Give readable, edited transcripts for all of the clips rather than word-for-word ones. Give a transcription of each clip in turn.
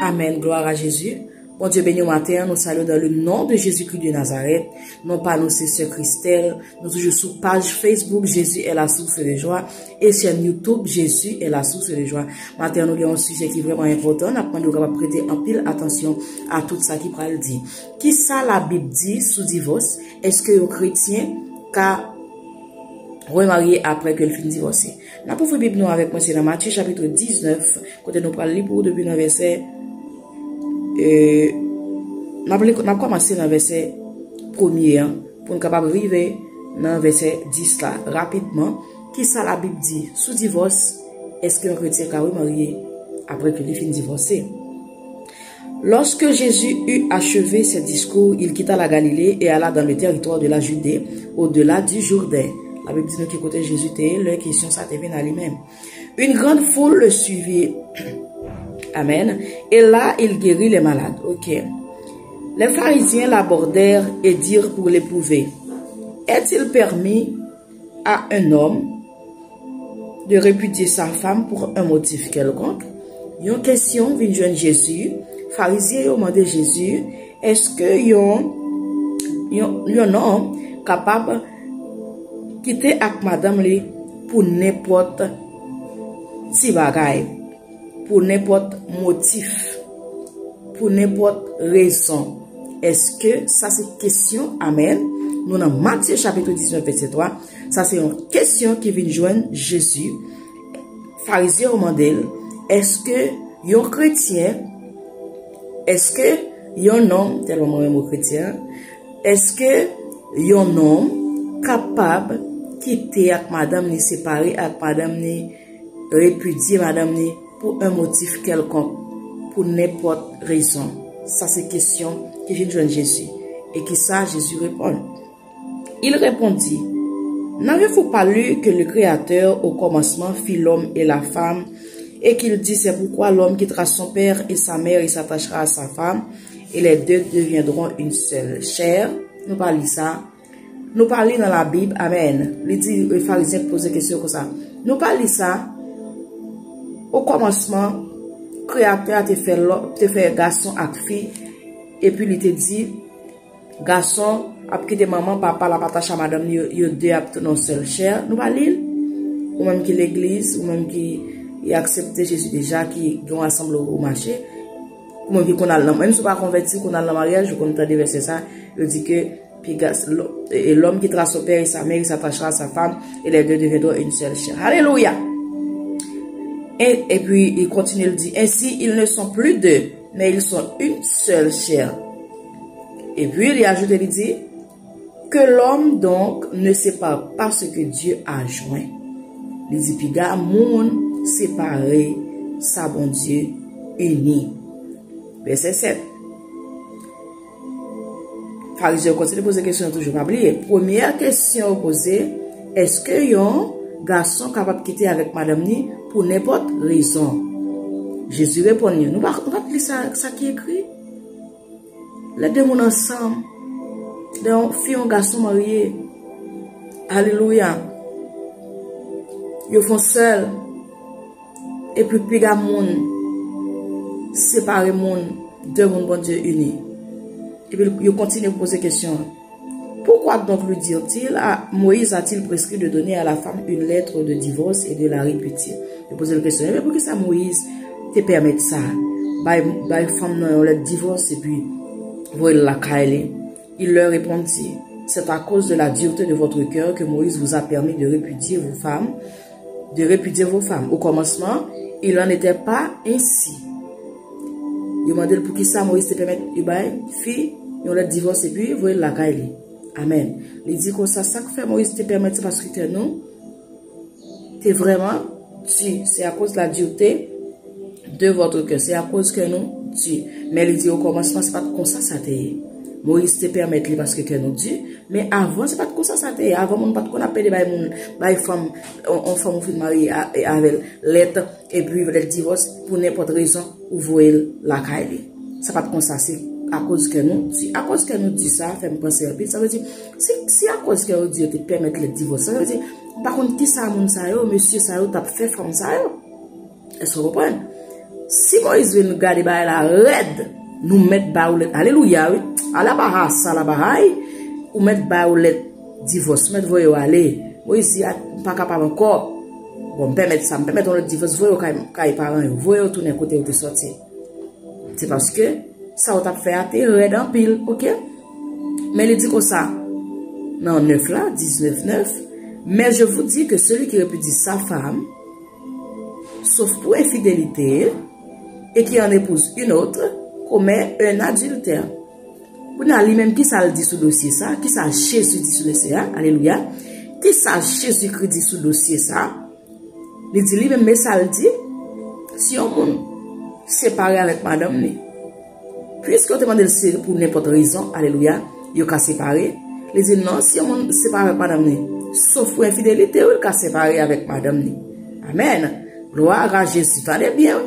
Amen. Gloire à Jésus. Bon Dieu béni au matin, nous saluons dans le nom de Jésus-Christ de Nazareth. Non pas nous, c'est Sœur Christelle. Nous toujours sur page Facebook, Jésus est la source de joie. Et sur YouTube, Jésus est la source de joie. Matin, nous avons un sujet qui est vraiment important. Après, nous allons prêter en pile attention à tout ça qui parle dit. Qui ça la Bible dit sous divorce? Est-ce que les chrétiens qu'a remarié après que le fin divorcé? La pauvre Bible nous avec moi, c'est dans Matthieu chapitre 19, côté nous parle libre depuis le verset n'a commencé dans le verset 1er pour nous capable arriver dans le verset 10 là rapidement. Qui ça la Bible dit sous divorce? Est-ce qu'un chrétien a remarié après que les fin divorcé? Lorsque Jésus eut achevé ses discours, il quitta la Galilée et alla dans le territoire de la Judée, au-delà du Jourdain. La Bible dit nous qui côté Jésus était, leur question ça devient à lui-même. Une grande foule le suivit. Amen. Et là, il guérit les malades. Ok. Les pharisiens l'abordèrent et dirent pour l'éprouver: est-il permis à un homme de répudier sa femme pour un motif quelconque? Une question vient joindre Jésus. Pharisiens ont demandé Jésus: est-ce que un homme capable de quitter avec madame li pour n'importe si bagaille, pour n'importe motif, pour n'importe raison? Est-ce que ça c'est question? Amen. Nous dans Matthieu chapitre 19 verset 3, ça c'est une question qui vient joindre Jésus. Pharisiens ont demandé: est-ce que un chrétien, est-ce que un homme, tellement même chrétien, est-ce que un homme capable de quitter avec madame ni séparer avec madame ni répudier madame ni pour un motif quelconque, pour n'importe raison? Ça c'est question qui vient de joindre Jésus. Et qui ça Jésus répond? Il répondit: n'avez-vous pas lu que le Créateur au commencement fit l'homme et la femme, et qu'il dit: c'est pourquoi l'homme quittera son père et sa mère et s'attachera à sa femme, et les deux deviendront une seule chair? Nous parlons ça. Nous parlons dans la Bible. Amen. Les pharisiens posaient question comme ça. Nous parlons ça. Au commencement, Créateur a fait garçon avec fille, et puis il te dit garçon après de maman papa la partage à madame yo deux apte non seule chair. Nous pas lire ou même qui l'église ou même qui accepté Jésus déjà qui vont ensemble au marché ou même qui qu'on a même si pas converti qu'on a le mariage qu'on entend verser ça, il dit que puis l'homme qui trace son père et sa mère, il s'attachera à sa femme et les deux deviendront une seule chair. Alléluia. Et puis il continue, il dit: ainsi ils ne sont plus deux, mais ils sont une seule chair. Et puis il ajoute, il dit que l'homme donc ne sépare pas ce que Dieu a joint. Il dit: puis gars, monde séparé, ça bon Dieu uni. Verset 7. Pharisiens continue de poser question, toujours pas oublier. Première question posée: est-ce que un garçon capable de quitter avec madame ni pour n'importe raison? Jésus répond: nous va lire ça qui est écrit. Les deux mondes ensemble, donc fille et garçon mariés. Alléluia. Ils font seul. Et puis plus de monde séparé monde, deux mondes bon Dieu unis. Et puis ils continuent de poser question. Pourquoi donc lui dire-t-il Moïse a-t-il prescrit de donner à la femme une lettre de divorce et de la répudier? Je pose la question: mais pourquoi ça Moïse te permet ça? Bah femme non lettre de divorce et puis vous la caille. Il leur répondit: c'est à cause de la dureté de votre cœur que Moïse vous a permis de répudier vos femmes, Au commencement, il n'en était pas ainsi. Il m'a dit: pour qui ça Moïse te permet de fille, il a divorce et puis vous la caille. Amen. Il dit comme ça que fait Moïse te permet parce que nous, t'es vraiment tu. C'est à cause de la dureté de votre cœur. C'est à cause que nous tu. Mais il dit au commencement, c'est pas comme ça t'est. Moïse te permet parce que nous tu. Mais avant, c'est pas comme ça t'est. Avant, on pas qu'on appelle les femmes, on femme ou fille mariée avec lettre et puis le divorce pour n'importe raison ou voyez la caille. C'est pas comme ça, c'est à cause que nous, si à cause que nous dit ça, fait me penser, ça veut dire, si à cause que Dieu te permet le divorce, ça veut dire, par contre, qui ça, monsieur, ça, t'as fait femme ça, est-ce que vous comprenez? Si Moïse veut nous garder la red, nous mettre baoulet. Alléluia, oui. À la barra, ça la barraille, ou mettre baoulet divorce, mettre voyou aller. Moïse dit, pas capable encore. Bon, permettre ça, permettre le divorce, voyou quand parents, voyou tourner côté où tu sorti. C'est parce que ça on t'a fait à tes red en pile, ok? Mais il dit comme ça, dans 9 là, 19-9, mais je vous dis que celui qui répudie sa femme, sauf pour infidélité, et qui en épouse une autre, commet un adultère. Vous n'avez lui-même qui ça le dit sous dossier ça, qui ça Jésus dit sous dossier ça, alléluia, qui ça Jésus-Christ dit sous dossier ça, il dit lui-même, mais ça le dit, si on monde séparé avec madame, puisque on demande pour n'importe raison, alléluia, il a séparé, il dit non, si on monde séparé avec madame, sauf pour infidélité, il a séparé avec madame. Amen. Gloire à Jésus, allez bien,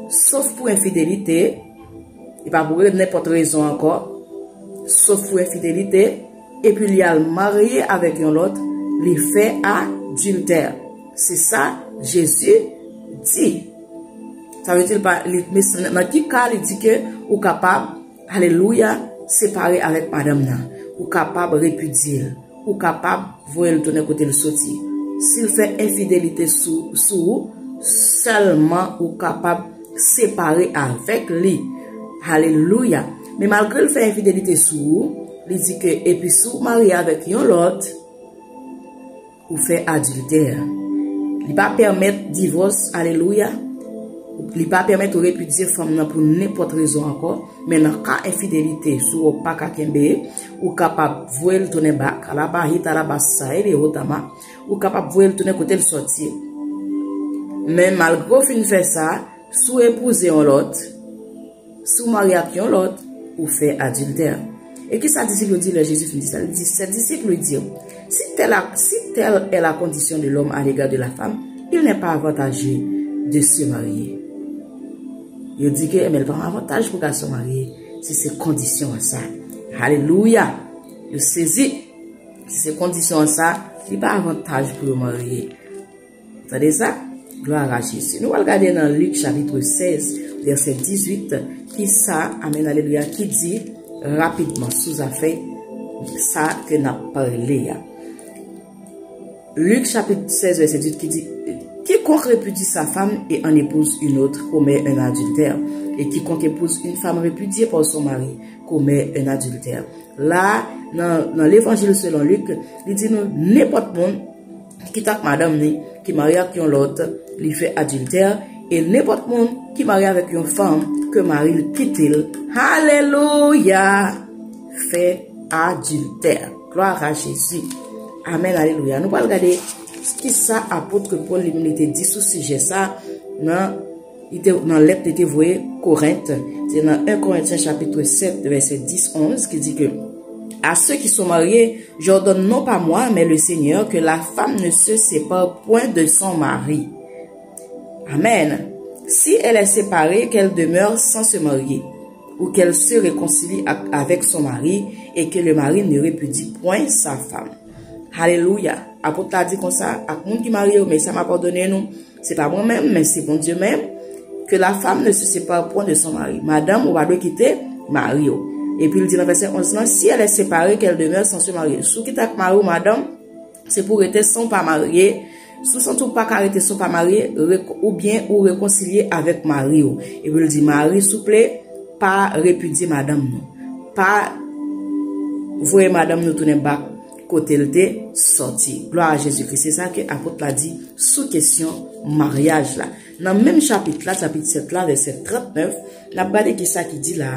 sauf pour infidélité, il va pour n'importe raison encore, sauf pour infidélité, et puis il y a le marié avec un autre, il fait adultère. C'est ça, Jésus dit. Ça veut dire pas, dans quel cas, il dit que, ou capable, alléluia, séparer avec madame, ou capable répudier, ou capable, voir le tourner côté le sorti. S'il fait infidélité sous, seulement, ou capable, séparer avec lui. Alléluia. Mais malgré le fait infidélité sous, il dit que, et puis sous marié avec un l'autre, ou fait adultère. Il ne va pas permettre divorce, alléluia. Il ne va pas permettre de répudier femme pour n'importe raison encore. Mais dans le cas infidélité, sous le pas kakembe, ou capable de voir le tourner back, à la barite, à la bassa, et les otama, ou capable de voir le tourner côté le sortir. Mais malgré fin fait ça, sous épouser un l'autre, sous marier avec un l'autre, ou fait adultère. Et qui sa disciple dit, le Jésus dit ça, il dit, ses disciples disent, si telle est la condition de l'homme à l'égard de la femme, il n'est pas avantageux de se marier. Il dit que, mais il pas avantage pour qu'elle se marie, si c'est condition à ça. Alléluia. Il saisit, si c'est condition à ça, il n'y a pas avantage pour le marier. Vous savez ça? Gloire à Jésus. Nous allons regarder dans Luc chapitre 16, verset 18, qui ça, amen, alléluia, qui dit, rapidement, sous affaire, ça que n'a parlé. Luc chapitre 16, verset 18, qui dit, quiconque répudie sa femme et en épouse une autre commet un adultère. Et quiconque épouse une femme répudiée par son mari commet un adultère. Là, dans l'évangile selon Luc, il dit nous, n'importe monde qui tape madame, qui marie avec l'autre, lui fait adultère. Et n'importe monde qui marie avec une femme que mari le quitte, alléluia, fait adultère. Gloire à Jésus. Amen, alléluia. Nous allons regarder ce qui ça apôtre Paul l'humilité dit sous sujet ça dans l'lettre de voyé Corinthe. C'est dans 1 Corinthiens chapitre 7 verset 10-11 qui dit que à ceux qui sont mariés, j'ordonne non pas moi mais le Seigneur que la femme ne se sépare point de son mari. Amen. Si elle est séparée, qu'elle demeure sans se marier, ou qu'elle se réconcilie avec son mari, et que le mari ne répudie point sa femme. Alléluia. Apôtre a dit comme ça, à monde qui marie, mais ça m'a pardonné nous. C'est pas moi-même, mais c'est bon Dieu même, que la femme ne se sépare point de son mari. Madame, on va doit quitter mari. Et puis il dit dans verset 11, si elle est séparée, qu'elle demeure sans se marier. Sous qui t'a marié, madame, c'est pour être sans pas marié. Sous son tout pas arrêter son pas marié, ou bien ou réconcilier avec mari. Et puis il dit, mari, s'il vous plaît, pas répudier madame, non. Pas, voyez madame nous tourner bas, côté le sorti. Gloire à Jésus-Christ. C'est ça que l'apôtre l'a dit, sous question mariage là. Dans le même chapitre là, chapitre 7 là, verset 39, la parole qui ça qui dit là,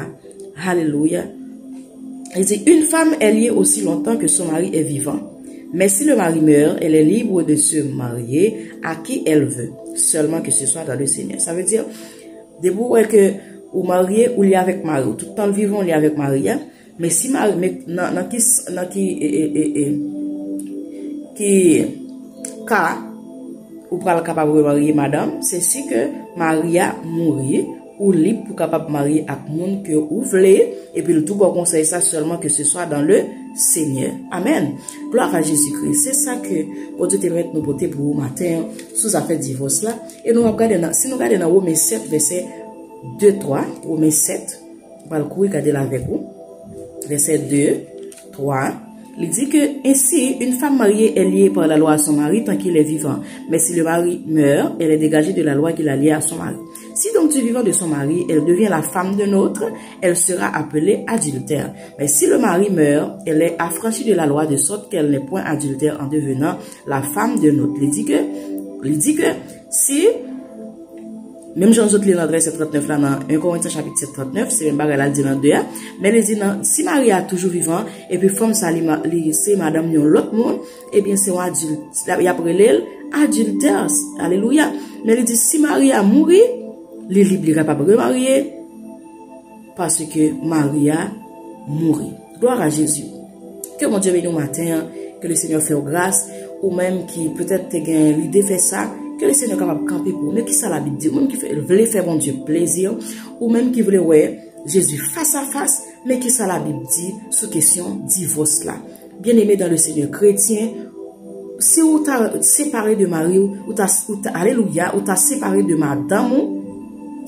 alléluia. Il dit, une femme est liée aussi longtemps que son mari est vivant. Mais si le mari meurt, elle est libre de se marier à qui elle veut, seulement que ce soit dans le Seigneur. Ça veut dire, debout que ou marié ou lié avec mari, tout le temps le vivant lié avec mari, mais si mari, mais qui cas ou pas capable de marier madame, c'est si que Maria mourit ou libre pour capable marier avec monde que vous voulez, et puis le tout bon conseil ça seulement que ce soit dans le Seigneur. Amen. Gloire à Jésus-Christ. C'est ça que pour Dieu te mettre nos beautés pour vous matin sous affaire divorce là. Et nous regardons si nous regardons dans Romains 7 verset 2, 3, Romains 7, on va le courir, regardez là avec vous. Verset 2, 3, il dit que ainsi, une femme mariée est liée par la loi à son mari tant qu'il est vivant. Mais si le mari meurt, elle est dégagée de la loi qu'il a liée à son mari. Si donc du vivant de son mari, elle devient la femme d'un autre, elle sera appelée adultère. Mais si le mari meurt, elle est affranchie de la loi de sorte qu'elle n'est point adultère en devenant la femme d'un autre. Il dit que si, même Jean Zot dans verset 39 là, dans 1 Corinthiens chapitre 7, 39, c'est même bagarre là dit dans 2, mais il dit non, si Marie est toujours vivant, et puis femme ça, c'est madame yon l'autre monde, et bien c'est un adulte, il y a l'elle adultère, alléluia. Mais il dit si Marie a mouru, les libres pas remarier, parce que Marie a mouru. Gloire à Jésus. Que mon Dieu bénisse au matin, que le Seigneur fasse grâce, ou même qui peut-être te gagne l'idée fait ça, que le Seigneur capable de camper pour nous, qui ça la Bible dit, ou même qui voulait faire mon Dieu plaisir, ou même qui voulait ouais Jésus face à face, mais qui ça la Bible dit sous question divorce là. Bien aimé dans le Seigneur chrétien, si vous t'as séparé de Marie, ou alléluia, ou t'as séparé de madame,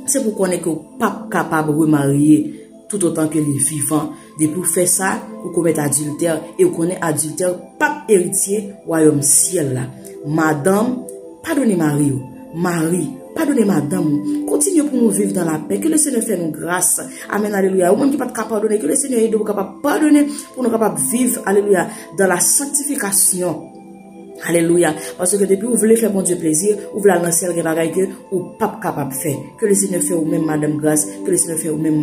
c'est pour qu'on est que pas capable de remarier tout autant que les vivants. De pour faire ça, vous commettez adultère, et vous connaissez adultère, pas héritier, royaume ciel là. Madame, pardonnez Marie, Marie, pardonnez madame, continuez pour nous vivre dans la paix, que le Seigneur fait nous grâce, amen, alléluia, ou même qui pas capable pardonner, que le Seigneur aide nous capable pardonner, pour nous capable vivre, alléluia, dans la sanctification, alléluia, parce que depuis vous voulez faire mon Dieu plaisir, vous voulez lancer le bagage que vous pas capable de faire, que le Seigneur fait ou même madame grâce, que le Seigneur fait ou même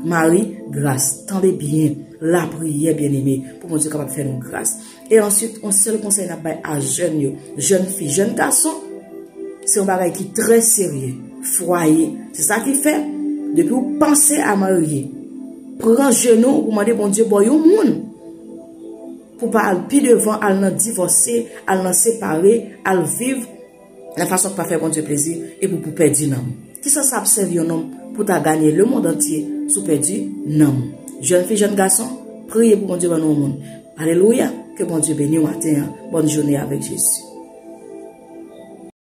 Marie grâce, tendez bien la prière bien aimée, pour mon Dieu capable de faire une grâce. Et ensuite, on seul conseil n'a pas à jeunes filles, jeunes garçons, c'est un bagage qui est très sérieux. Foyer, c'est ça qui fait. Depuis vous pensez à marier, prends genou, vous demandez bon Dieu, boy au monde. Pour pas aller plus devant, aller divorcer, aller séparer, aller vivre la façon de pas faire bon Dieu plaisir et pour perdre un homme. Qui ça servi un homme pour ta gagner le monde entier sous perdu non. Jeune fille, jeune garçon, priez pour mon Dieu dans le monde. Alléluia, que bon Dieu bénisse au matin. Bonne journée avec Jésus.